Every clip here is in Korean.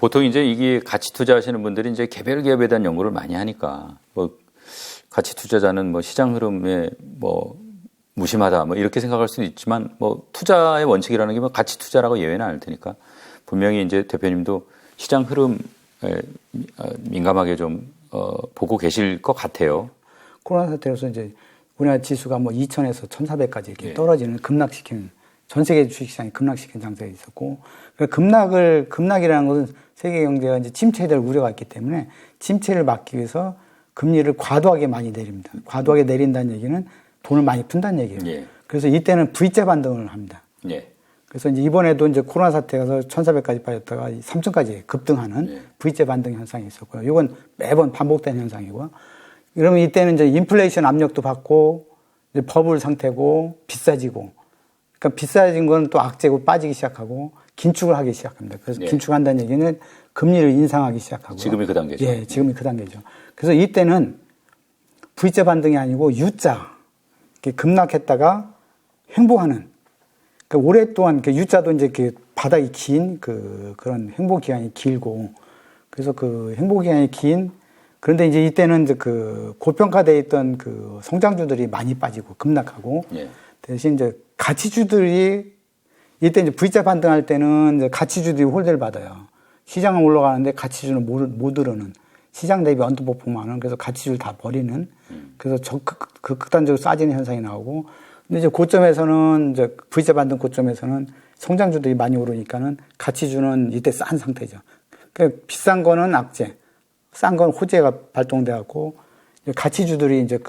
보통 이제 이게 가치 투자하시는 분들이 이제 개별 기업에 대한 연구를 많이 하니까 뭐 가치 투자자는 뭐 시장 흐름에 뭐 무심하다 뭐 이렇게 생각할 수도 있지만 뭐 투자의 원칙이라는 게 뭐 가치 투자라고 예외는 아닐 테니까 분명히 이제 대표님도 시장 흐름에 민감하게 좀 보고 계실 것 같아요. 코로나 사태로서 이제 우리나라 지수가 뭐 2,000에서 1,400까지 이렇게 떨어지는 급락시키는 전 세계 주식시장이 급락시킨 장세가 있었고, 급락이라는 것은 세계 경제가 이제 침체될 우려가 있기 때문에 침체를 막기 위해서 금리를 과도하게 많이 내립니다. 과도하게 내린다는 얘기는 돈을 많이 푼다는 얘기예요. 예. 그래서 이때는 V자 반등을 합니다. 예. 그래서 이제 이번에도 이제 코로나 사태가 1,400까지 빠졌다가 3,000까지 급등하는 예. V자 반등 현상이 있었고요. 이건 매번 반복되는 현상이고요. 그러면 이때는 이제 인플레이션 압력도 받고 이제 버블 상태고 비싸지고, 그러니까 비싸진 건 또 악재고 빠지기 시작하고 긴축을 하기 시작합니다. 그래서 예. 긴축한다는 얘기는 금리를 인상하기 시작하고. 지금이 그 단계죠. 예, 지금이 그 단계죠. 그래서 이때는 V자 반등이 아니고 U자, 이렇게 급락했다가 횡보하는. 그러니까 오랫동안 U자도 이제 이렇게 바닥이 긴 그런 횡보 기간이 길고, 그래서 그 횡보 기간이 긴. 그런데 이제 이때는 이제 고평가되어 있던 성장주들이 많이 빠지고 급락하고, 예. 대신 이제 가치주들이 이때 이제 V자 반등할 때는 이제 가치주들이 홀대를 받아요. 시장은 올라가는데 가치주는 못 오르는, 시장 대비 언더퍼폼하는, 그래서 가치주를 다 버리는, 그래서 극단적으로 싸지는 현상이 나오고, 근데 이제 고점에서는 이제 V자 반등 고점에서는 성장주들이 많이 오르니까는 가치주는 이때 싼 상태죠. 그러니까 비싼 거는 악재, 싼 건 호재가 발동돼 갖고 가치주들이 이제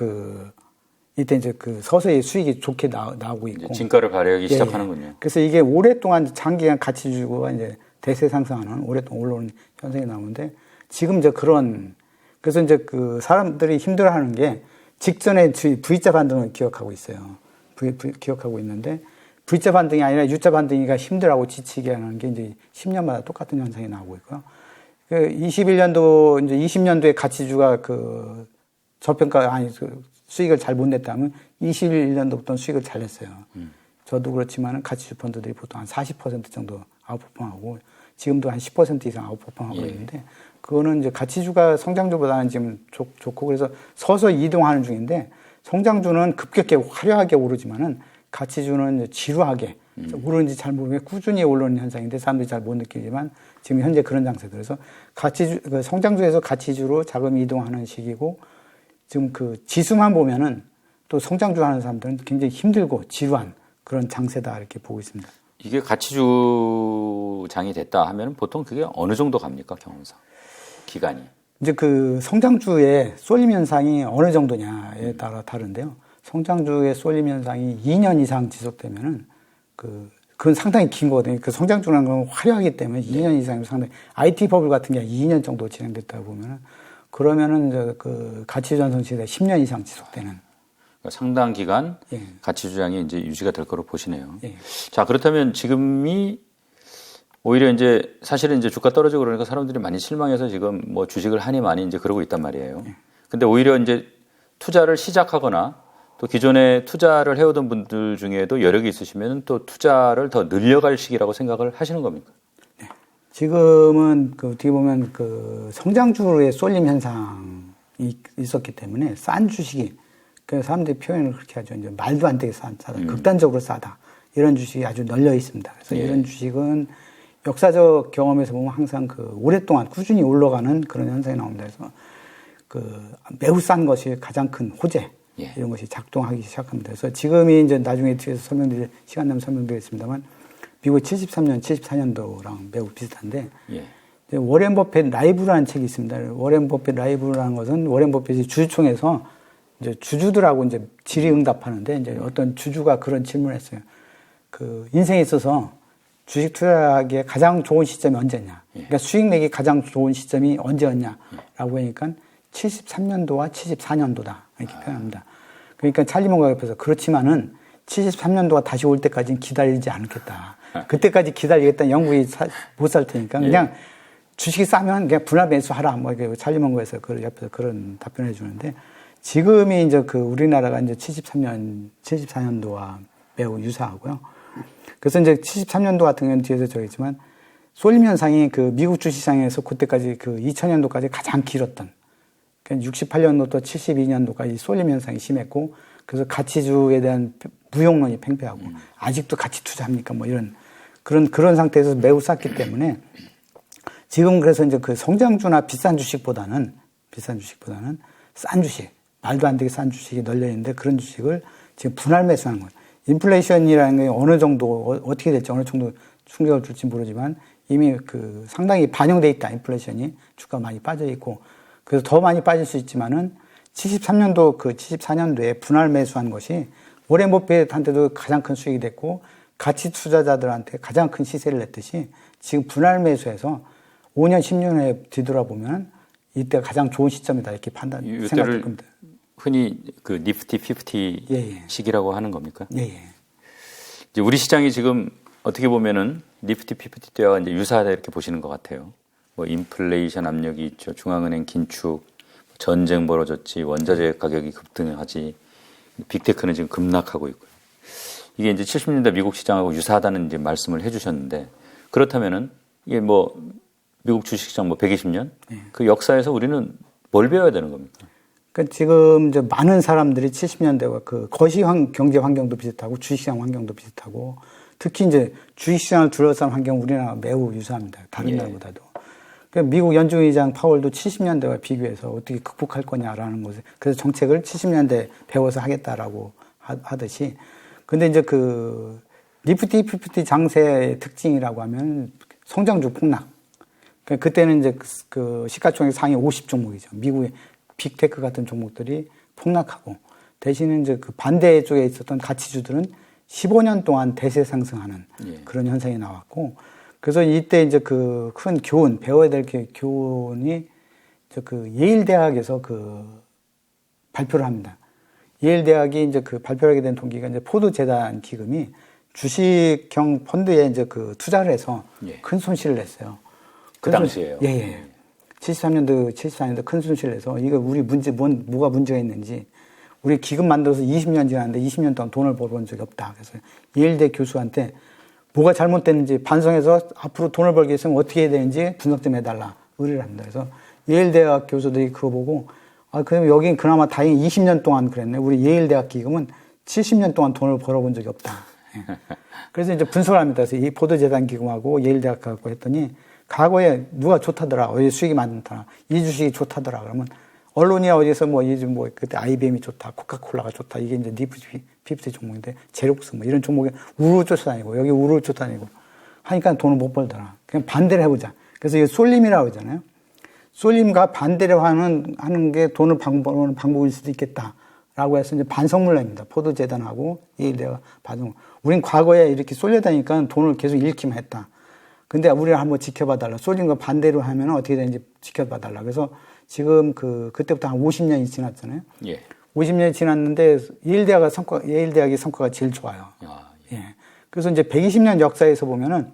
이때 이제 서서히 수익이 좋게 나오고 있고 진가를 발휘하기 예, 시작하는군요. 그래서 이게 오랫동안 장기간 가치주가 이제 대세 상승하는 오랫동안 올라오는 현상이 나오는데 지금 이제 그래서 이제 사람들이 힘들어하는 게 직전에 V자 반등을 기억하고 있어요. 기억하고 있는데 V자 반등이 아니라 U자 반등이가 힘들어하고 지치게 하는 게 이제 10년마다 똑같은 현상이 나오고 있고요. 21년도 이제 20년도에 가치주가 수익을 잘 못 냈다면 21년도부터는 수익을 잘 냈어요. 저도 그렇지만 가치주 펀드들이 보통 한 40% 정도 아웃퍼폼하고 지금도 한 10% 이상 아웃퍼폼하고 예. 있는데 그거는 이제 가치주가 성장주보다는 지금 좋고 그래서 서서히 이동하는 중인데 성장주는 급격하게 화려하게 오르지만은 가치주는 이제 지루하게 오르는지 잘 모르게 꾸준히 오르는 현상인데 사람들이 잘 못 느끼지만 지금 현재 그런 장세들. 그래서 성장주에서 가치주로 자금 이동하는 시기고 지금 지수만 보면은 또 성장주 하는 사람들은 굉장히 힘들고 지루한 그런 장세다 이렇게 보고 있습니다. 이게 가치주장이 됐다 하면 보통 그게 어느 정도 갑니까, 경험상? 기간이. 이제 성장주의 쏠림 현상이 어느 정도냐에 따라 다른데요. 성장주의 쏠림 현상이 2년 이상 지속되면은 그건 상당히 긴 거거든요. 성장주라는 건 화려하기 때문에 2년 이상이면 상당히 IT 버블 같은 게 2년 정도 진행됐다 보면은 그러면은 이제 가치 전선 시대 10년 이상 지속되는 그러니까 상당 기간 예. 가치 주장이 이제 유지가 될 거로 보시네요. 예. 자, 그렇다면 지금이 오히려 이제 사실은 이제 주가 떨어지고 그러니까 사람들이 많이 실망해서 지금 뭐 주식을 하니 많이 이제 그러고 있단 말이에요. 예. 근데 오히려 이제 투자를 시작하거나 또 기존에 투자를 해오던 분들 중에도 여력이 있으시면 또 투자를 더 늘려갈 시기라고 생각을 하시는 겁니까? 네. 지금은 어떻게 보면 성장주의 쏠림 현상이 있었기 때문에 싼 주식이 사람들이 표현을 그렇게 하죠. 이제 말도 안 되게 싸다, 극단적으로 싸다 이런 주식이 아주 널려 있습니다. 그래서 예. 이런 주식은 역사적 경험에서 보면 항상 오랫동안 꾸준히 올라가는 그런 현상이 나옵니다. 그래서 매우 싼 것이 가장 큰 호재. 예. 이런 것이 작동하기 시작합니다. 그래서 지금이 이제 나중에 뒤에서 시간 나면 설명드리겠습니다만, 미국 73년, 74년도랑 매우 비슷한데, 예. 이제 워렌 버핏 라이브라는 책이 있습니다. 워렌 버핏 라이브라는 것은 워렌 버핏이 주주총회에서 이제 주주들하고 이제 질의응답하는데, 이제 어떤 주주가 그런 질문을 했어요. 인생에 있어서 주식 투자하기에 가장 좋은 시점이 언제냐. 예. 그러니까 수익 내기 가장 좋은 시점이 언제였냐라고 하니까 73년도와 74년도다. 이렇게 표현합니다. 그러니까 찰리 멍가 옆에서 그렇지만은 73년도가 다시 올 때까지는 기다리지 않겠다. 그때까지 기다리겠다는 영국이 못 살 테니까 그냥 주식이 싸면 그냥 분할 매수하라. 뭐 이렇게 찰리 멍가에서 옆에서 그런 답변을 해주는데 지금이 이제 우리나라가 이제 73년, 74년도와 매우 유사하고요. 그래서 이제 73년도 같은 경우는 뒤에서 저기지만 쏠림 현상이 그 미국 주시장에서 그때까지 그 2000년도까지 가장 길었던, 그러니까 68년도부터 72년도까지 쏠림 현상이 심했고, 그래서 가치주에 대한 무용론이 팽배하고, 아직도 가치 투자합니까? 뭐 이런, 그런 상태에서 매우 쌌기 때문에, 지금 그래서 이제 그 성장주나 비싼 주식보다는 싼 주식, 말도 안 되게 싼 주식이 널려 있는데 그런 주식을 지금 분할 매수하는 거예요. 인플레이션이라는 게 어느 정도, 어떻게 될지 어느 정도 충격을 줄지 모르지만 이미 그 상당히 반영돼 있다. 인플레이션이 주가 많이 빠져 있고, 그래서 더 많이 빠질 수 있지만은 74년도에 분할 매수한 것이 워렌 버핏한테도 가장 큰 수익이 됐고 가치 투자자들한테 가장 큰 시세를 냈듯이 지금 분할 매수해서 5년, 10년에 뒤돌아보면 이때가 가장 좋은 시점이다 이렇게 생각될 겁니다. 흔히 그 니프티 50 예. 시기라고 하는 겁니까? 예. 이제 우리 시장이 지금 어떻게 보면은 니프티 50 때와 이제 유사하다 이렇게 보시는 것 같아요. 뭐 인플레이션 압력이 있죠. 중앙은행 긴축, 전쟁 벌어졌지, 원자재 가격이 급등하지, 빅테크는 지금 급락하고 있고요. 이게 이제 70년대 미국 시장하고 유사하다는 이제 말씀을 해주셨는데, 그렇다면은 이게 뭐 미국 주식시장 뭐 120년 그 역사에서 우리는 뭘 배워야 되는 겁니까? 그러니까 지금 이제 많은 사람들이 70년대와 그 거시 경제 환경도 비슷하고 주식시장 환경도 비슷하고, 특히 이제 주식시장을 둘러싼 환경 우리나라 매우 유사합니다. 다른 나라보다도. 그러니까 미국 연준의장 파월도 70년대와 비교해서 어떻게 극복할 거냐라는 것을, 그래서 정책을 70년대 배워서 하겠다라고 하듯이. 근데 이제 그 니프티 50 장세의 특징이라고 하면 성장주 폭락. 그러니까 그때는 이제 그 시가총액 상위 50 종목이죠. 미국의 빅테크 같은 종목들이 폭락하고, 대신에 이제 그 반대 쪽에 있었던 가치주들은 15년 동안 대세 상승하는 그런 현상이 나왔고, 그래서 이때 이제 그 큰 교훈, 배워야 될 교훈이 그 예일 대학에서 그 발표를 합니다. 예일 대학이 이제 그 발표를 하게 된 동기가 이제 포드 재단 기금이 주식형 펀드에 이제 그 투자를 해서 큰 손실을 냈어요. 그 당시에요. 예. 74년도 큰 손실을 내서 이거 우리 뭐가 문제가 있는지, 우리 기금 만들어서 20년 지났는데 20년 동안 돈을 벌어본 적이 없다. 그래서 예일대 교수한테 뭐가 잘못됐는지 반성해서 앞으로 돈을 벌기 위해서는 어떻게 해야 되는지 분석 좀 해달라 의뢰를 합니다. 그래서 예일대학 교수들이 그거 보고, 그럼 여긴 그나마 다행히 20년 동안 그랬네. 우리 예일대학 기금은 70년 동안 돈을 벌어본 적이 없다. 그래서 이제 분석을 합니다. 그래서 이 포드재단 기금하고 예일대학 갖고 했더니 과거에 누가 좋다더라, 어디 수익이 많다, 이 주식이 좋다더라. 그러면 언론이나 어디서 그때 IBM이 좋다, 코카콜라가 좋다, 이게 이제 니프티 50 종목인데, 제록스 이런 종목에 우르르 쫓아다니고, 여기 우르르 쫓아다니고 하니까 돈을 못 벌더라. 그냥 반대를 해보자. 그래서 이게 쏠림이라고 하잖아요. 쏠림과 반대를 하는 게 돈을 버는 방법일 수도 있겠다라고 해서 이제 반성문을 냅니다. 포드 재단하고 예일대가 반성. 우린 과거에 이렇게 쏠려다니까 돈을 계속 잃기만 했다. 근데 우리를 한번 지켜봐 달라. 쏠림과 반대로 하면 어떻게 되는지 지켜봐 달라. 그래서 지금 그때부터 한 50년이 지났잖아요. 50년이 지났는데 예일대학의 성과가 제일 좋아요. 예. 그래서 이제 120년 역사에서 보면은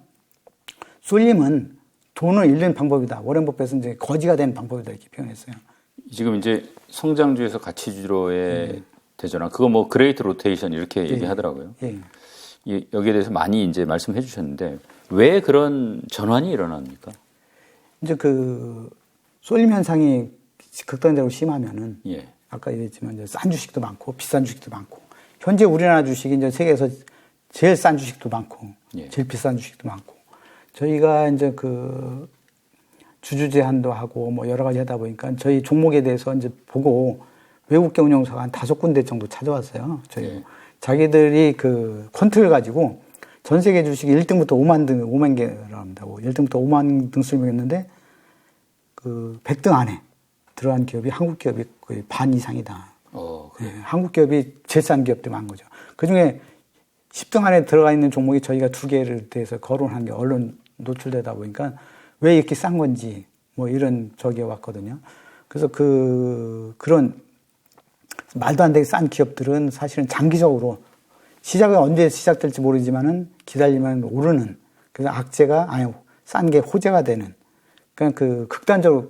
쏠림은 돈을 잃는 방법이다. 워렌 버핏은 이제 거지가 되는 방법이다 이렇게 표현했어요. 지금 이제 성장주에서 가치주로의 대전환, 그거 뭐 그레이트 로테이션 이렇게 얘기하더라고요. 여기에 대해서 많이 이제 말씀해 주셨는데, 왜 그런 전환이 일어납니까? 이제 그 쏠림 현상이 극단적으로 심하면은 아까 얘기했지만 이제 싼 주식도 많고 비싼 주식도 많고, 현재 우리나라 주식이 이제 세계에서 제일 싼 주식도 많고 제일 비싼 주식도 많고, 저희가 이제 그 주주 제한도 하고 뭐 여러 가지 하다 보니까 저희 종목에 대해서 이제 보고 외국계 운용사가 한 5군데 정도 찾아왔어요. 자기들이 그 퀀트를 가지고 전 세계 주식 1등부터 5만 개라고 합니다. 1등부터 5만 등 설명했는데 그 100등 안에 들어간 기업이 한국 기업이 거의 반 이상이다. 한국 기업이 제일 싼 기업들이 많은 거죠. 그 중에 10등 안에 들어가 있는 종목이 저희가 2개를 대해서 거론한 게 언론 노출되다 보니까 왜 이렇게 싼 건지 뭐 이런 저기에 왔거든요. 그래서 그런 말도 안 되게 싼 기업들은 사실은 장기적으로 시작은 언제 시작될지 모르지만은 기다리면 오르는, 그래서 싼 게 호재가 되는, 그러니까 그 극단적으로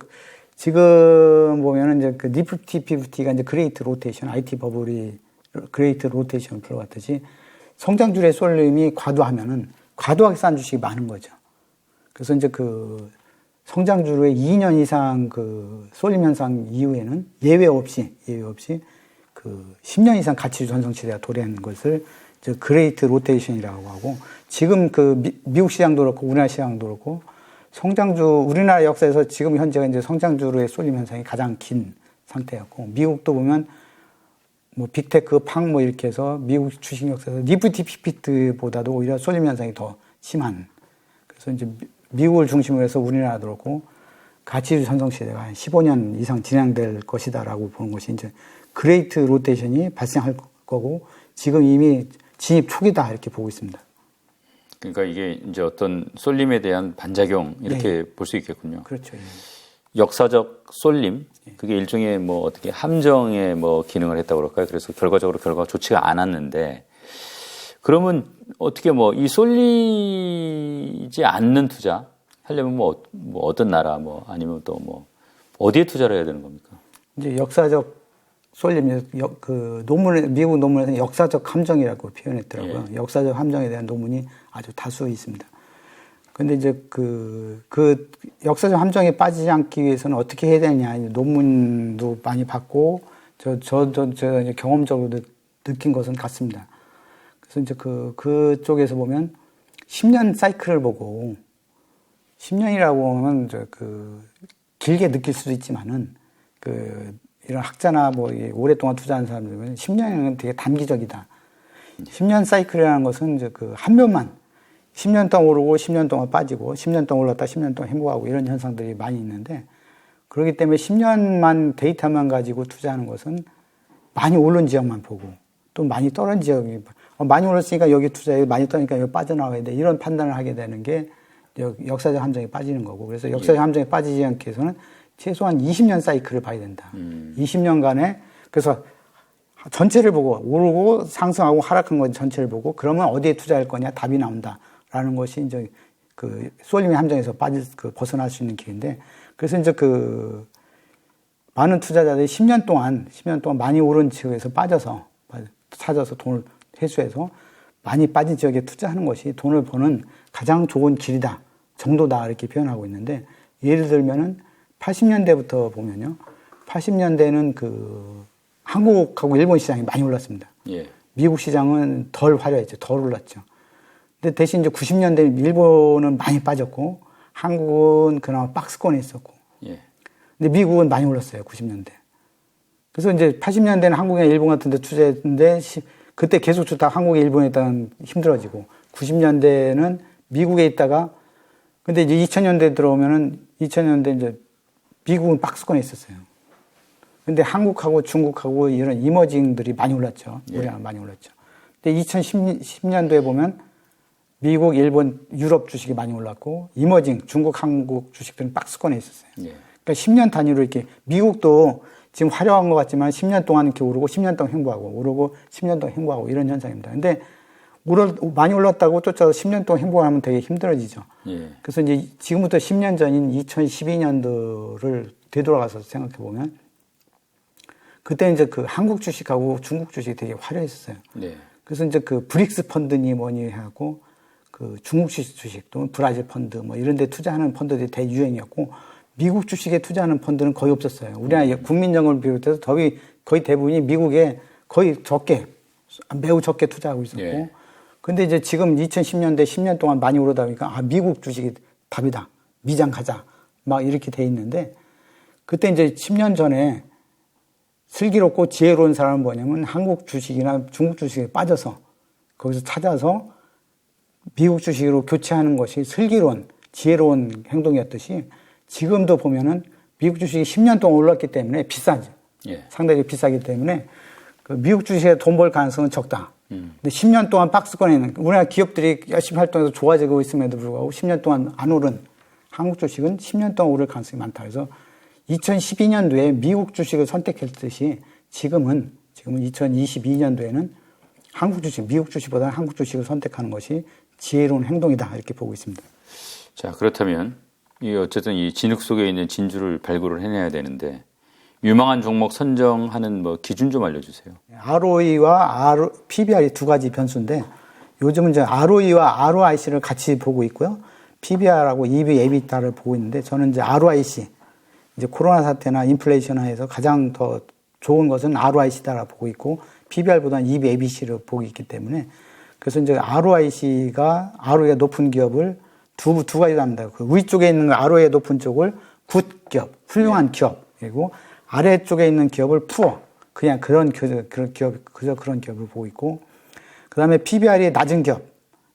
지금 보면은 이제 그 니프티 50가 이제 그레이트 로테이션, IT 버블이 그레이트 로테이션 들어갔듯이 성장주의 쏠림이 과도하면은 과도하게 싼 주식이 많은 거죠. 그래서 이제 그 성장주로의 2년 이상 그 쏠림 현상 이후에는 예외 없이 그 10년 이상 가치주 전성시대가 도래한 것을 이제 그레이트 로테이션이라고 하고, 지금 그 미국 시장도 그렇고 우리나라 시장도 그렇고 성장주, 우리나라 역사에서 지금 현재가 이제 성장주로의 쏠림 현상이 가장 긴 상태였고, 미국도 보면 뭐 빅테크, 팡 뭐 이렇게 해서 미국 주식 역사에서 니프티 피피트보다도 오히려 쏠림 현상이 더 심한, 그래서 이제 미국을 중심으로 해서 우리나라도 그렇고 가치주 전성 시대가 한 15년 이상 진행될 것이다라고 보는 것이 이제 그레이트 로테이션이 발생할 거고, 지금 이미 진입 초기다 이렇게 보고 있습니다. 그러니까 이게 이제 어떤 쏠림에 대한 반작용 이렇게 볼 수 있겠군요. 그렇죠. 예. 역사적 쏠림, 그게 일종의 뭐 어떻게 함정의 뭐 기능을 했다고 그럴까요? 그래서 결과적으로 결과가 좋지가 않았는데, 그러면 어떻게 뭐 이 쏠리지 않는 투자 하려면 뭐 어떤 나라 뭐 아니면 또 뭐 어디에 투자를 해야 되는 겁니까? 이제 역사적 쏠림, 그 논문에, 미국 논문에서는 역사적 함정이라고 표현했더라고요. 예. 역사적 함정에 대한 논문이 아주 다수 있습니다. 근데 이제 그 역사적 함정에 빠지지 않기 위해서는 어떻게 해야 되냐, 논문도 많이 받고, 제가 이제 경험적으로 느낀 것은 같습니다. 그래서 이제 그쪽에서 보면 10년 사이클을 보고, 10년이라고 하면 길게 느낄 수도 있지만은, 이런 학자나 뭐 오랫동안 투자하는 사람들은 10년은 되게 단기적이다. 10년 사이클이라는 것은 이제 한 면만 10년 동안 오르고 10년 동안 빠지고 10년 동안 올랐다 10년 동안 행복하고 이런 현상들이 많이 있는데, 그렇기 때문에 10년만 데이터만 가지고 투자하는 것은 많이 오른 지역만 보고, 또 많이 떨어진 지역이 많이 올랐으니까 여기 투자해, 많이 떨어지니까 여기 빠져나와야 돼, 이런 판단을 하게 되는 게 역사적 함정에 빠지는 거고, 그래서 역사적 함정에 빠지지 않기 위해서는 최소한 20년 사이클을 봐야 된다. 20년간에, 그래서 전체를 보고, 오르고 상승하고 하락한 건 전체를 보고, 그러면 어디에 투자할 거냐 답이 나온다라는 것이 이제 그 쏠림의 함정에서 벗어날 수 있는 길인데, 그래서 이제 많은 투자자들이 10년 동안 많이 오른 지역에서 찾아서 돈을 회수해서 많이 빠진 지역에 투자하는 것이 돈을 버는 가장 좋은 길이다 정도다 이렇게 표현하고 있는데, 예를 들면은 80년대부터 보면요, 80년대는 한국하고 일본 시장이 많이 올랐습니다. 예. 미국 시장은 덜 화려했죠. 덜 올랐죠. 근데 대신 이제 90년대 일본은 많이 빠졌고, 한국은 그나마 박스권에 있었고, 예. 근데 미국은 많이 올랐어요. 90년대. 그래서 이제 80년대는 한국이나 일본 같은 데 투자했는데, 그때 계속 주다가 한국에 일본에 있다가 힘들어지고, 90년대는 미국에 있다가, 근데 이제 2000년대 들어오면은 2000년대 이제 미국은 박스권에 있었어요. 근데 한국하고 중국하고 이런 이머징들이 많이 올랐죠. 우리나라 많이 올랐죠. 근데 2010년도에 보면 미국, 일본, 유럽 주식이 많이 올랐고, 이머징, 중국, 한국 주식들은 박스권에 있었어요. 예. 그러니까 10년 단위로 이렇게, 미국도 지금 화려한 것 같지만 10년 동안 이렇게 오르고 10년 동안 행보하고, 오르고 10년 동안 행보하고 이런 현상입니다. 근데 많이 올랐다고 쫓아서 10년 동안 행보하면 되게 힘들어지죠. 예. 그래서 이제 지금부터 10년 전인 2012년도를 되돌아가서 생각해 보면, 그때 이제 한국 주식하고 중국 주식이 되게 화려했었어요. 네. 그래서 이제 브릭스 펀드니 뭐니 하고, 중국 주식 또는 브라질 펀드 뭐 이런 데 투자하는 펀드들이 대유행이었고, 미국 주식에 투자하는 펀드는 거의 없었어요. 우리나라 국민연금을 비롯해서 거의 대부분이 미국에 거의 매우 적게 투자하고 있었고, 예. 근데 이제 지금 2010년대 10년 동안 많이 오르다 보니까, 미국 주식이 답이다. 미장 가자. 막 이렇게 돼 있는데, 그때 이제 10년 전에 슬기롭고 지혜로운 사람은 뭐냐면, 한국 주식이나 중국 주식에 빠져서 거기서 찾아서 미국 주식으로 교체하는 것이 슬기로운, 지혜로운 행동이었듯이, 지금도 보면은 미국 주식이 10년 동안 올랐기 때문에 비싸죠. 예. 상당히 비싸기 때문에 미국 주식에 돈 벌 가능성은 적다. 근데 10년 동안 박스권에 있는, 우리나라 기업들이 열심히 활동해서 좋아지고 있음에도 불구하고 10년 동안 안 오른 한국 주식은 10년 동안 오를 가능성이 많다. 그래서 2012년도에 미국 주식을 선택했듯이 지금은 2022년도에는 한국 주식, 미국 주식보다는 한국 주식을 선택하는 것이 지혜로운 행동이다. 이렇게 보고 있습니다. 자, 그렇다면 어쨌든 이 진흙 속에 있는 진주를 발굴을 해내야 되는데, 유망한 종목 선정하는 기준 좀 알려주세요. ROE와 PBR이 두 가지 변수인데, 요즘은 이제 ROE와 ROIC를 같이 보고 있고요. PBR하고 EV, EBITDA를 보고 있는데 저는 이제 ROIC, 이제 코로나 사태나 인플레이션화에서 가장 더 좋은 것은 ROIC다라고 보고 있고 PBR보다는 EV, EBITD를 보고 있기 때문에 그래서 이제 ROIC가 높은 기업을 두 가지로 합니다. 그 위쪽에 있는 ROI 높은 쪽을 굿 기업, 훌륭한 기업, 그리고 아래쪽에 있는 기업을 푸어, 그냥 그런 기업, 그저 그런 기업을 보고 있고, 그 다음에 PBR이 낮은 기업,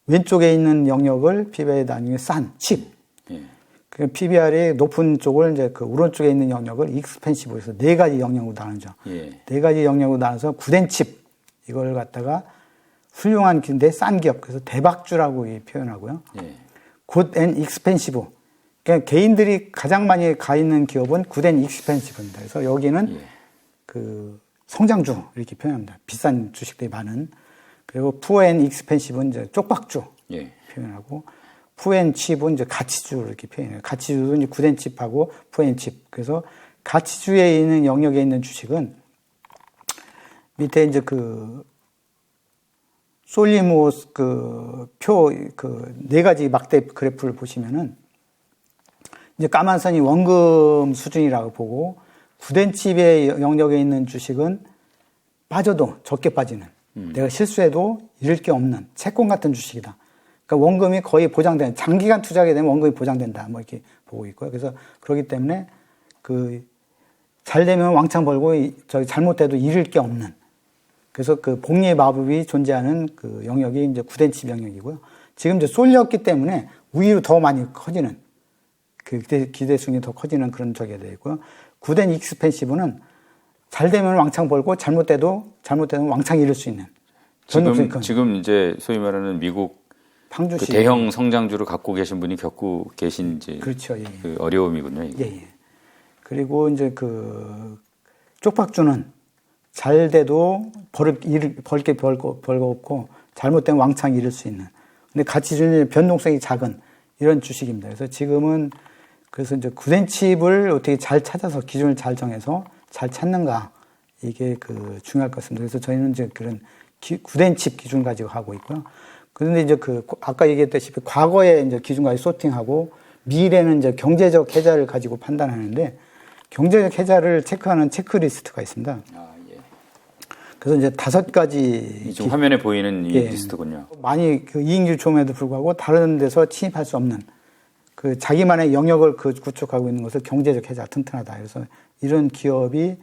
왼쪽에 있는 영역을 PBR이 낮은 게 싼, 칩. 그 PBR이 높은 쪽을 이제 그 오른쪽에 있는 영역을 익스펜시브 해서 네 가지 영역으로 나누죠. 네 가지 영역으로 나눠서 굿앤 칩. 이걸 갖다가 훌륭한 근데 싼 기업. 그래서 대박주라고 표현하고요. 굿앤 익스펜시브. 그러니까 개인들이 가장 많이 가 있는 기업은 굿앤 익스펜시브입니다. 그래서 여기는 그 성장주 이렇게 표현합니다. 비싼 주식들이 많은. 그리고 푸어앤 익스펜시브는 이제 쪽박주 표현하고 푸앤 칩은 이제 가치주 이렇게 표현해요. 가치주도 이제 굿앤 칩하고 푸앤 칩. 그래서 가치주에 있는 영역에 있는 주식은 밑에 이제 그 솔리모스 네 가지 막대 그래프를 보시면은 이제 까만 선이 원금 수준이라고 보고 굿앤 칩의 영역에 있는 주식은 빠져도 적게 빠지는 내가 실수해도 잃을 게 없는 채권 같은 주식이다. 그러니까 원금이 거의 보장되는 장기간 투자하게 되면 원금이 보장된다. 뭐 이렇게 보고 있고요. 그래서 그렇기 때문에 잘 되면 왕창 벌고 잘못돼도 잃을 게 없는. 그래서 그 복리의 마법이 존재하는 그 영역이 이제 굿앤 칩 영역이고요. 지금 이제 쏠렸기 때문에 우위로 더 많이 커지는 그 기대수익이 더 커지는 그런 적이 되고요. 굿앤 익스펜시브는 잘 되면 왕창 벌고 잘못되면 왕창 잃을 수 있는. 지금 이제 소위 말하는 미국 그 대형 성장주를 갖고 계신 분이 겪고 계신 이제 그렇죠. 그 어려움이군요. 이게. 그리고 이제 그 쪽박주는 잘 돼도 벌게 벌고 없고 잘못되면 왕창 잃을 수 있는. 근데 가치주는 변동성이 작은 이런 주식입니다. 그래서 지금은 그래서 이제 굿앤 칩을 어떻게 잘 찾아서 기준을 잘 정해서 잘 찾는가 이게 그 중요할 것 같습니다. 그래서 저희는 이제 그런 굿앤 칩 기준 가지고 하고 있고요. 그런데 이제 아까 얘기했다시피 과거에 이제 기준 가지고 소팅하고 미래는 이제 경제적 해자를 가지고 판단하는데 경제적 해자를 체크하는 체크리스트가 있습니다. 그래서 이제 5가지. 지금 화면에 보이는 이 리스트군요. 많이 그 이익률 좋음에도 불구하고 다른 데서 침입할 수 없는 그 자기만의 영역을 구축하고 있는 것을 경제적 해자 튼튼하다. 그래서 이런 기업이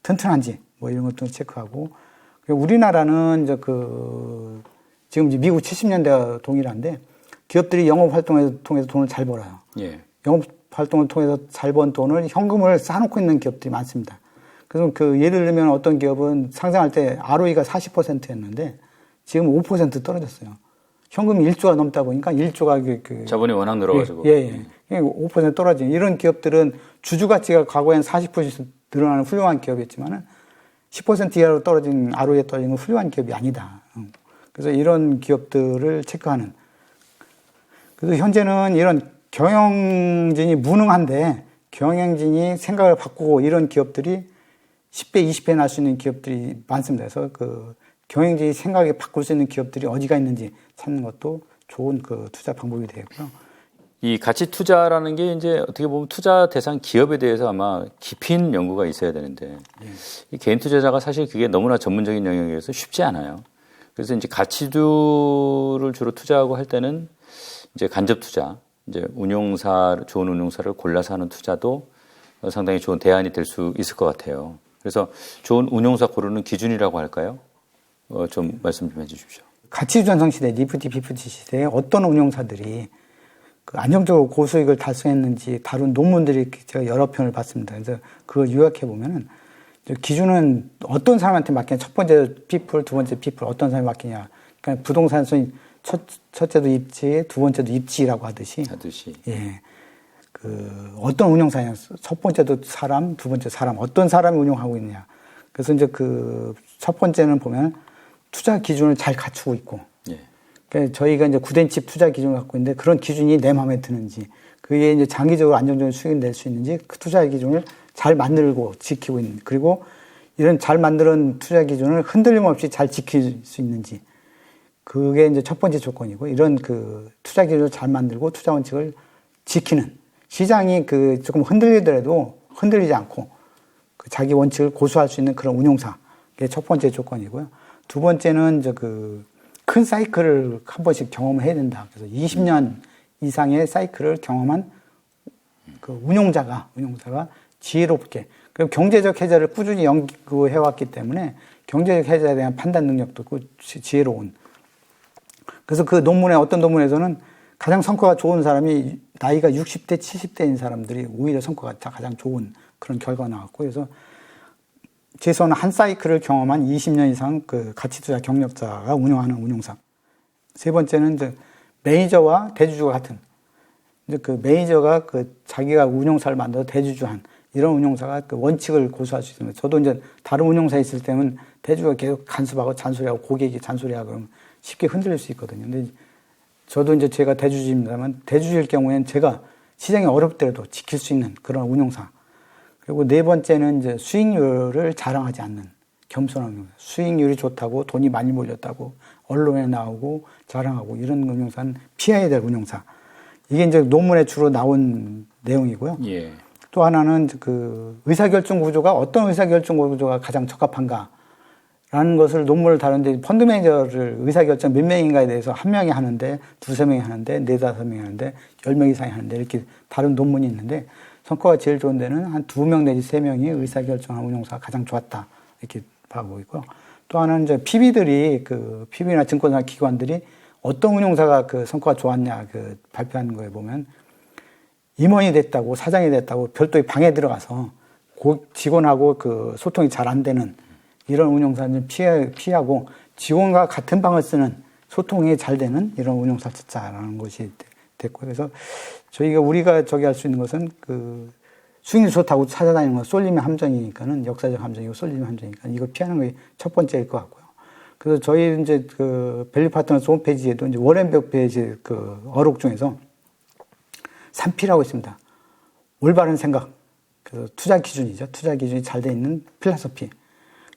튼튼한지 뭐 이런 것도 체크하고 우리나라는 이제 지금 이제 미국 70년대와 동일한데 기업들이 영업 활동을 통해서 돈을 잘 벌어요. 영업 활동을 통해서 잘 번 돈을 현금을 쌓아놓고 있는 기업들이 많습니다. 그래서 예를 들면 어떤 기업은 상장할 때 ROE가 40%였는데 지금 5% 떨어졌어요. 현금이 1조가 넘다 보니까 1조가 자본이 워낙 늘어가지고. 5% 떨어지는 이런 기업들은 주주 가치가 과거엔 40% 늘어나는 훌륭한 기업이었지만은 10% 이하로 떨어진 ROE 떨어진 건 훌륭한 기업이 아니다. 그래서 이런 기업들을 체크하는. 그래서 현재는 이런 경영진이 무능한데 경영진이 생각을 바꾸고 이런 기업들이 10배, 20배 날 수 있는 기업들이 많습니다. 그래서 경영진이 생각을 바꿀 수 있는 기업들이 어디가 있는지 찾는 것도 좋은 투자 방법이 되겠고요. 이 가치 투자라는 게 이제 어떻게 보면 투자 대상 기업에 대해서 아마 깊이 있는 연구가 있어야 되는데 이 개인 투자자가 사실 그게 너무나 전문적인 영역이어서 쉽지 않아요. 그래서 이제 가치주를 주로 투자하고 할 때는 이제 간접 투자, 이제 좋은 운용사를 골라서 하는 투자도 상당히 좋은 대안이 될 수 있을 것 같아요. 그래서 좋은 운용사 고르는 기준이라고 할까요? 좀 말씀 좀 해주십시오. 가치 전성 시대, 니프티, 비프티 시대에 어떤 운용사들이 안정적으로 고수익을 달성했는지 다룬 논문들이 제가 여러 편을 봤습니다. 그래서 그걸 요약해 보면은 기준은 어떤 사람한테 맡기냐. 첫 번째 피플, 두 번째 피플 어떤 사람이 맡기냐. 그러니까 부동산 수익 첫째도 입지, 두 번째도 입지라고 하듯이. 어떤 운용사냐. 첫 번째도 사람, 두 번째 사람. 어떤 사람이 운용하고 있느냐. 그래서 이제 첫 번째는 보면 투자 기준을 잘 갖추고 있고. 그러니까 저희가 이제 굿앤 칩 투자 기준을 갖고 있는데 그런 기준이 내 마음에 드는지. 그게 이제 장기적으로 안정적인 수익을 낼 수 있는지 그 투자 기준을 잘 만들고 지키고 있는. 그리고 이런 잘 만든 투자 기준을 흔들림 없이 잘 지킬 수 있는지. 그게 이제 첫 번째 조건이고, 이런 그 투자 기준을 잘 만들고 투자 원칙을 지키는, 시장이 그 조금 흔들리더라도 흔들리지 않고 그 자기 원칙을 고수할 수 있는 그런 운용사. 그게 첫 번째 조건이고요. 두 번째는 이제 그 큰 사이클을 한 번씩 경험을 해야 된다. 그래서 20년 이상의 사이클을 경험한 그 운용자가 지혜롭게, 그리고 경제적 해자를 꾸준히 연구해왔기 때문에 경제적 해자에 대한 판단 능력도 있고 지혜로운. 그래서 그 논문에, 어떤 논문에서는 가장 성과가 좋은 사람이 나이가 60대, 70대인 사람들이 오히려 성과가 가장 좋은 그런 결과가 나왔고, 그래서 최소한 한 사이클을 경험한 20년 이상 그 가치 투자 경력자가 운영하는 운용사. 세 번째는 이제 매니저와 대주주가 같은, 이제 그 매니저가 그 자기가 운용사를 만들어 대주주한 이런 운용사가 그 원칙을 고수할 수 있습니다. 저도 이제 다른 운용사에 있을 때는 대주주가 계속 간섭하고 잔소리하고 고객이 잔소리하고 그러면 쉽게 흔들릴 수 있거든요. 근데 저도 이제 제가 대주주입니다만, 대주주일 경우에는 제가 시장이 어렵더라도 지킬 수 있는 그런 운용사. 그리고 네 번째는 이제 수익률을 자랑하지 않는 겸손한 운용사. 수익률이 좋다고 돈이 많이 몰렸다고 언론에 나오고 자랑하고 이런 운용사는 피해야 될 운용사. 이게 이제 논문에 주로 나온 내용이고요. 예. 또 하나는 그 의사결정 구조가, 어떤 의사결정 구조가 가장 적합한가 라는 것을 논문을 다루는데, 펀드 매니저를 의사결정 몇 명인가에 대해서 한 명이 하는데, 두세 명이 하는데, 네다섯 명이 하는데, 10명 이상이 하는데, 이렇게 다른 논문이 있는데, 성과가 제일 좋은 데는 한 2명 내지 3명이 의사결정한 운용사가 가장 좋았다. 이렇게 봐보고 있고요. 또 하나는 이제 PB들이, 그 PB나 증권사 기관들이 어떤 운용사가 그 성과가 좋았냐 그 발표하는 거에 보면, 임원이 됐다고, 사장이 됐다고 별도의 방에 들어가서 직원하고 그 소통이 잘 안 되는 이런 운용사는 피하고, 직원과 같은 방을 쓰는, 소통이 잘 되는 이런 운용사 찾자라는 것이 됐고요. 그래서 우리가 할 수 있는 것은 그 수익률 좋다고 찾아다니는 건 쏠림의 함정이니까는, 역사적 함정이고 쏠림의 함정이니까 이거 피하는 게 첫 번째일 것 같고요. 그래서 저희 이제 그 밸류 파트너스 홈페이지에도 이제 워렌 버핏의 그 어록 중에서 3P라고 있습니다. 올바른 생각. 그래서 투자 기준이죠. 투자 기준이 잘 돼 있는 필라소피.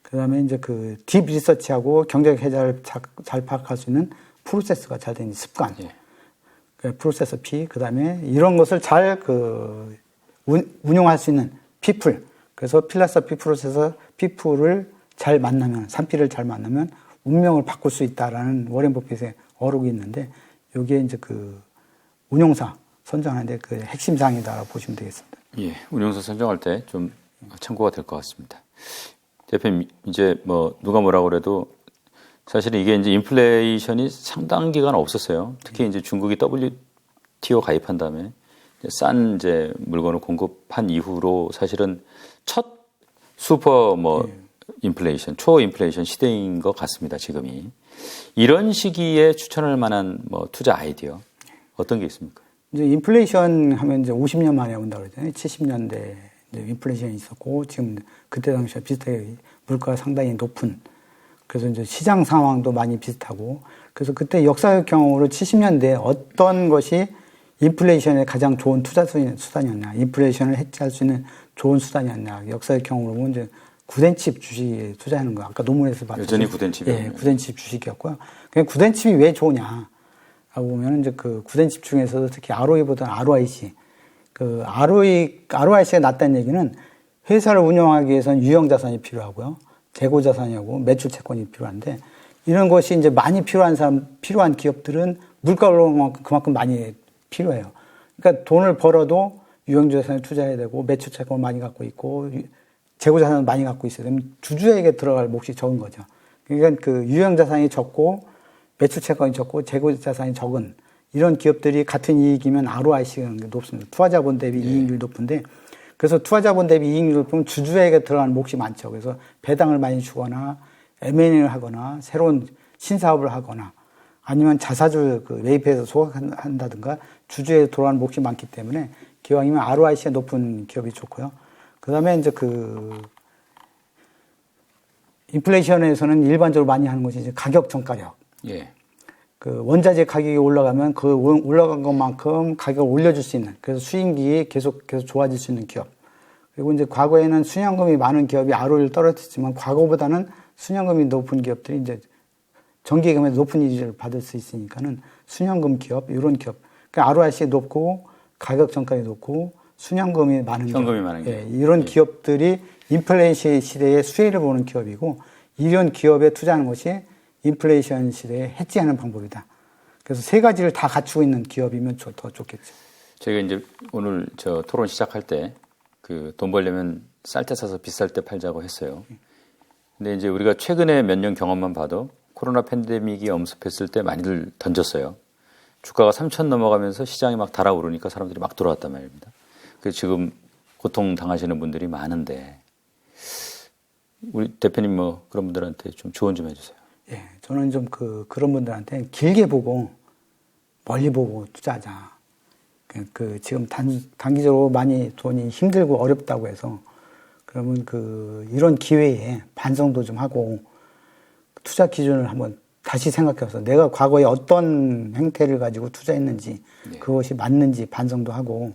그 다음에 이제 그 딥 리서치하고 경제적 해자를 잘 파악할 수 있는 프로세스가 잘 돼 있는 습관. 예. 그 프로세스 P. 그 다음에 이런 것을 잘 그 운용할 수 있는 피플. 그래서 필라소피, 프로세서, 피플을 잘 만나면, 3P를 잘 만나면 운명을 바꿀 수 있다라는 워렌 버핏의 어록이 있는데, 여기에 이제 그 운용사 선정하는데 그 핵심 사항이다라고 보시면 되겠습니다. 예, 운용사 선정할 때 좀 참고가 될 것 같습니다. 대표님, 이제 뭐 누가 뭐라고 그래도 사실은 이게 이제 인플레이션이 상당 기간 없었어요. 특히 이제 중국이 WTO 가입한 다음에 싼 이제 물건을 공급한 이후로 사실은 첫 슈퍼 인플레이션, 초인플레이션 시대인 것 같습니다. 지금이 이런 시기에 추천할 만한 뭐 투자 아이디어 어떤 게 있습니까? 이제 인플레이션 하면 이제 50년 만에 온다고 그러잖아요. 70년대 이제 인플레이션이 있었고, 지금 그때 당시와 비슷하게 물가가 상당히 높은, 그래서 이제 시장 상황도 많이 비슷하고, 그래서 그때 역사적 경험으로 70년대에 어떤 것이 인플레이션에 가장 좋은 투자 수단이었냐, 인플레이션을 해치할 수 있는 좋은 수단이었냐, 역사적 경험으로 보면 이제 구덴칩 주식에 투자하는 거, 아까 논문에서 봤죠. 여전히 구덴칩이요. 예, 구덴칩 주식이었고요. 그 구덴칩이 왜 좋으냐 라고 보면 이제 그 구덴칩 중에서도 특히 ROE보다는 ROIC, 그 ROIC가 낮다는 얘기는 회사를 운영하기 위해서는 유형 자산이 필요하고요, 재고 자산이하고 매출 채권이 필요한데, 이런 것이 이제 많이 필요한 기업들은 물가 올라오는 그만큼 많이 필요해요. 그러니까 돈을 벌어도 유형 자산에 투자해야 되고, 매출 채권을 많이 갖고 있고, 재고 자산을 많이 갖고 있어야 되면 주주에게 들어갈 몫이 적은 거죠. 그러니까 그 유형 자산이 적고, 매출 채권이 적고, 재고 자산이 적은 이런 기업들이 같은 이익이면 ROIC가 높습니다. 투자자본 대비 이익률이 높은데, 그래서 투자자본 대비 이익률을 보면 주주에게 들어가는 몫이 많죠. 그래서 배당을 많이 주거나 M&A를 하거나 새로운 신사업을 하거나 아니면 자사주 그 매입해서 소각한다든가 주주에 들어가는 몫이 많기 때문에 기왕이면 ROIC가 높은 기업이 좋고요. 그 다음에 이제 그 인플레이션에서는 일반적으로 많이 하는 것이 이제 가격 전가력. 예. 그 원자재 가격이 올라가면 그 올라간 것만큼 가격을 올려줄 수 있는, 그래서 수익이 계속 좋아질 수 있는 기업. 그리고 이제 과거에는 순환금이 많은 기업이 ROE를 떨어뜨렸지만 과거보다는 순환금이 높은 기업들이 이제 정기예금에서 높은 이자를 받을 수 있으니까는 순현금 기업, 이런 기업. 그러니까 ROIC 높고 가격 전가율이 높고 순현금이 많은 현금이 기업. 많은 기업. 예, 이런 기업들이 인플레이션 시대에 수혜를 보는 기업이고 이런 기업에 투자하는 것이 인플레이션 시대에 해지하는 방법이다. 그래서 세 가지를 다 갖추고 있는 기업이면 더 좋겠죠. 저희가 이제 오늘 저 토론 시작할 때 그 돈 벌려면 쌀 때 사서 비쌀 때 팔자고 했어요. 근데 이제 우리가 최근에 몇 년 경험만 봐도 코로나 팬데믹이 엄습했을 때 많이들 던졌어요. 주가가 3,000 넘어가면서 시장이 막 달아오르니까 사람들이 막 들어왔단 말입니다. 그래서 지금 고통 당하시는 분들이 많은데 우리 대표님 뭐 그런 분들한테 좀 조언 좀 해주세요. 예, 저는 좀 그런 분들한테 길게 보고 멀리 보고 투자하자. 지금 단기적으로 많이 돈이 힘들고 어렵다고 해서 그러면 이런 기회에 반성도 좀 하고 투자 기준을 한번 다시 생각해서 내가 과거에 어떤 행태를 가지고 투자했는지 그것이 맞는지 반성도 하고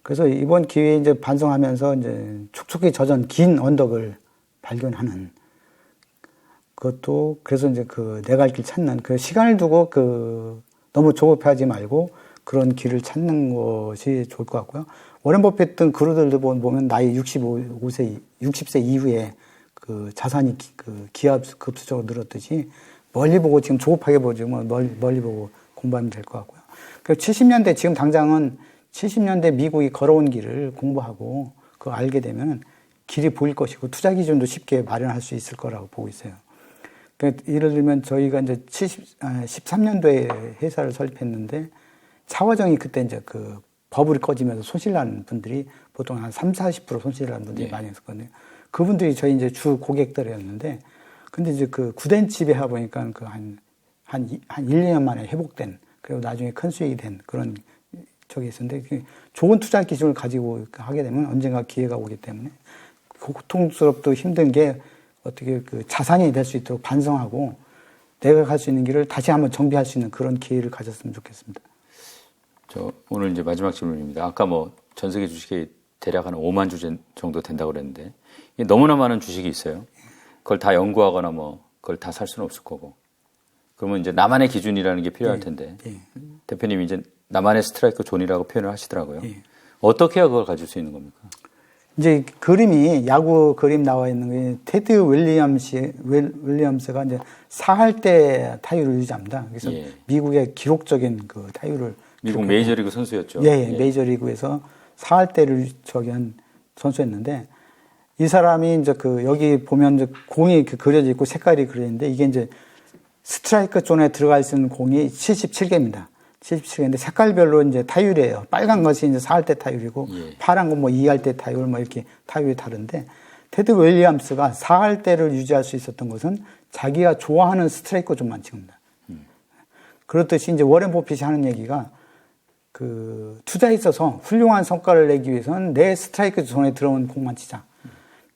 그래서 이번 기회에 이제 반성하면서 이제 촉촉히 젖은 긴 언덕을 발견하는 그것도 그래서 이제 내가 갈 길 찾는 시간을 두고 너무 조급해하지 말고 그런 길을 찾는 것이 좋을 것 같고요. 워렌 버핏 등 그루들도 보면 나이 60세 이후에 자산이 기하급수적으로 늘었듯이 멀리 보고 지금 조급하게 보지 멀리 보고 공부하면 될 것 같고요. 70년대 지금 당장은 70년대 미국이 걸어온 길을 공부하고 그거 알게 되면 길이 보일 것이고 투자 기준도 쉽게 마련할 수 있을 거라고 보고 있어요. 예를 들면 저희가 이제 13년도에 회사를 설립했는데 차화정이 그때 이제 버블이 꺼지면서 손실나는 분들이 보통 한 30-40% 손실나는 분들이 많이 있었거든요. 그분들이 저희 이제 주 고객들이었는데 근데 이제 구된 지배하 보니까 한 1, 2년 만에 회복된 그리고 나중에 큰 수익이 된 그런 적이 있었는데 좋은 투자 기준을 가지고 하게 되면 언젠가 기회가 오기 때문에 고통스럽고 힘든 게 어떻게 자산이 될 수 있도록 반성하고 내가 갈 수 있는 길을 다시 한번 정비할 수 있는 그런 기회를 가졌으면 좋겠습니다. 저 오늘 이제 마지막 질문입니다. 아까 뭐 전 세계 주식이 대략 한 5만 주 정도 된다고 그랬는데 너무나 많은 주식이 있어요. 그걸 다 연구하거나 뭐 그걸 다 살 수는 없을 거고. 그러면 이제 나만의 기준이라는 게 필요할 텐데 대표님이 이제 나만의 스트라이크 존이라고 표현을 하시더라고요. 어떻게 해야 그걸 가질 수 있는 겁니까? 이제 그림이 야구 그림 나와 있는 게 테드 윌리엄스가 이제 4할 때 타율을 유지합니다. 그래서 미국의 기록적인 타율을 미국 메이저리그 선수였죠. 메이저리그에서 4할 때를 한 선수였는데 이 사람이 이제 여기 보면 이제 공이 그려져 있고 색깔이 그려져 있는데 이게 이제 스트라이크 존에 들어갈 수 있는 공이 77개입니다. 77개인데 색깔별로 이제 타율이에요. 빨간 것이 이제 4할 때 타율이고 파란 건 뭐 2할 때 타율 뭐 이렇게 타율이 다른데 테드 윌리엄스가 4할 때를 유지할 수 있었던 것은 자기가 좋아하는 스트라이크 존만 찍습니다. 그렇듯이 이제 워렌 버핏이 하는 얘기가 투자에 있어서 훌륭한 성과를 내기 위해서는 내 스트라이크 존에 들어온 공만 치자.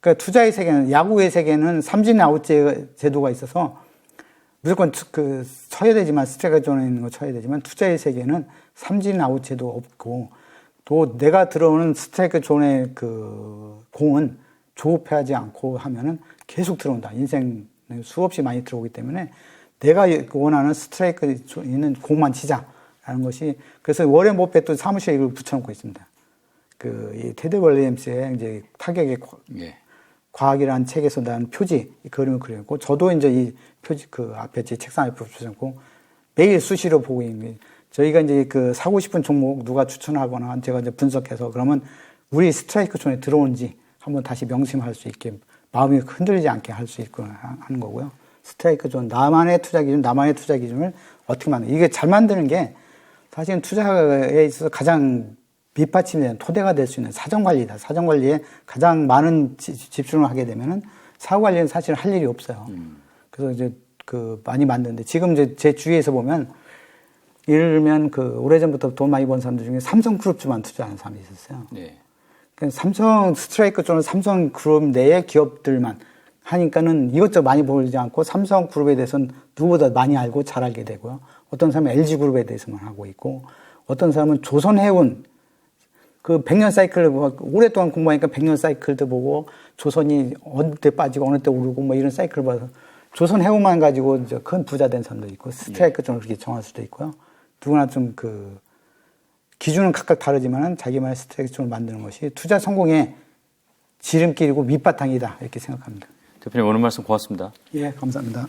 그러니까 투자의 세계는 야구의 세계는 삼진 아웃 제도가 있어서 무조건 쳐야 되지만 스트라이크 존에 있는 거 쳐야 되지만 투자의 세계는 삼진 아웃 제도가 없고 또 내가 들어오는 스트라이크 존의 공은 조급해하지 않고 하면은 계속 들어온다. 인생 수없이 많이 들어오기 때문에 내가 원하는 스트라이크 있는 공만 치자라는 것이 그래서 워렌 버핏도 사무실에 이걸 붙여놓고 있습니다. 이 테드 윌리엄스의 이제 타격의 과학이라는 책에서 난 표지, 이 그림을 그렸고, 저도 이제 이 표지, 앞에 제 책상 앞에 붙여놓고, 매일 수시로 보고 있는, 저희가 이제 사고 싶은 종목 누가 추천하거나 제가 이제 분석해서 그러면 우리 스트라이크 존에 들어온지 한번 다시 명심할 수 있게, 마음이 흔들리지 않게 할 수 있고 하는 거고요. 스트라이크 존, 나만의 투자 기준을 어떻게 만드는, 이게 잘 만드는 게 사실은 투자에 있어서 가장 밑받침이 되는 토대가 될 수 있는 사정관리다. 사정관리에 가장 많은 집중을 하게 되면은 사후관리는 사실 할 일이 없어요. 그래서 이제 많이 만드는데 지금 이제 제 주위에서 보면 예를 들면 오래전부터 돈 많이 번 사람들 중에 삼성그룹주만 투자하는 사람이 있었어요. 삼성 스트라이크 존은 삼성그룹 내의 기업들만 하니까는 이것저것 많이 보지 않고 삼성그룹에 대해서는 누구보다 많이 알고 잘 알게 되고요. 어떤 사람은 LG그룹에 대해서만 하고 있고 어떤 사람은 조선해운 100년 사이클을 오랫동안 공부하니까 100년 사이클도 보고 조선이 어느 때 빠지고 어느 때 오르고 뭐 이런 사이클을 봐서 조선 해운만 가지고 이제 큰 부자 된 사람도 있고 스트라이크 존을 그렇게 정할 수도 있고요. 누구나 좀 그 기준은 각각 다르지만은 자기만의 스트라이크 존을 만드는 것이 투자 성공의 지름길이고 밑바탕이다 이렇게 생각합니다. 대표님 오늘 말씀 고맙습니다. 예, 감사합니다.